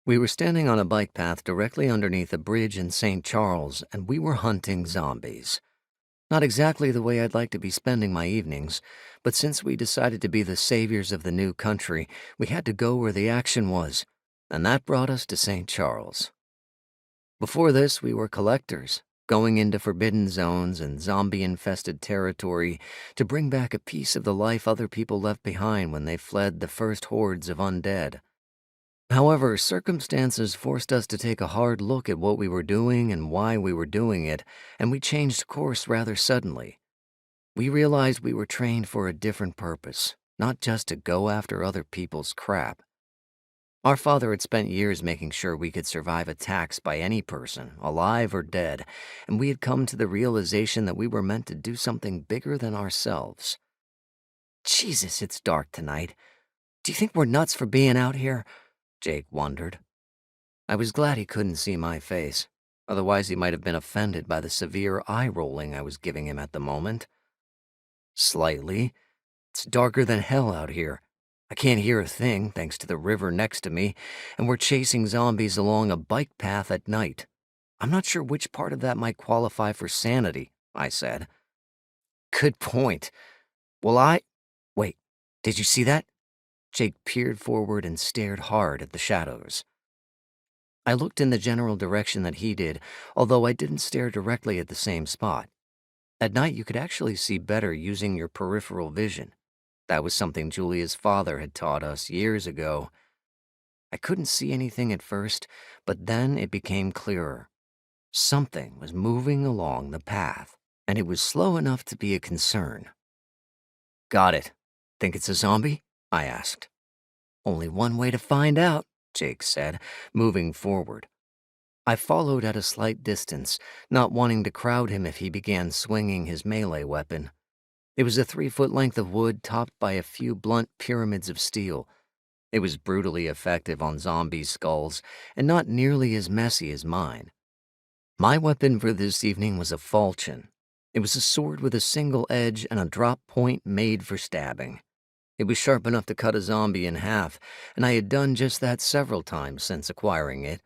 We were standing on a bike path directly underneath a bridge in St. Charles, and we were hunting zombies. Not exactly the way I'd like to be spending my evenings, but since we decided to be the saviors of the new country, we had to go where the action was, and that brought us to St. Charles. Before this, we were collectors, going into forbidden zones and zombie-infested territory to bring back a piece of the life other people left behind when they fled the first hordes of undead. However, circumstances forced us to take a hard look at what we were doing and why we were doing it, and we changed course rather suddenly. We realized we were trained for a different purpose, not just to go after other people's crap. Our father had spent years making sure we could survive attacks by any person, alive or dead, and we had come to the realization that we were meant to do something bigger than ourselves. Jesus, it's dark tonight. Do you think we're nuts for being out here? Jake wondered. I was glad he couldn't see my face. Otherwise, he might have been offended by the severe eye-rolling I was giving him at the moment. Slightly. It's darker than hell out here. I can't hear a thing, thanks to the river next to me, and we're chasing zombies along a bike path at night. I'm not sure which part of that might qualify for sanity, I said. Good point. Wait, did you see that? Jake peered forward and stared hard at the shadows. I looked in the general direction that he did, although I didn't stare directly at the same spot. At night, you could actually see better using your peripheral vision. That was something Julia's father had taught us years ago. I couldn't see anything at first, but then it became clearer. Something was moving along the path, and it was slow enough to be a concern. Got it. Think it's a zombie? I asked. Only one way to find out, Jake said, moving forward. I followed at a slight distance, not wanting to crowd him if he began swinging his melee weapon. It was a 3-foot length of wood topped by a few blunt pyramids of steel. It was brutally effective on zombie skulls, and not nearly as messy as mine. My weapon for this evening was a falchion. It was a sword with a single edge and a drop point made for stabbing. It was sharp enough to cut a zombie in half, and I had done just that several times since acquiring it.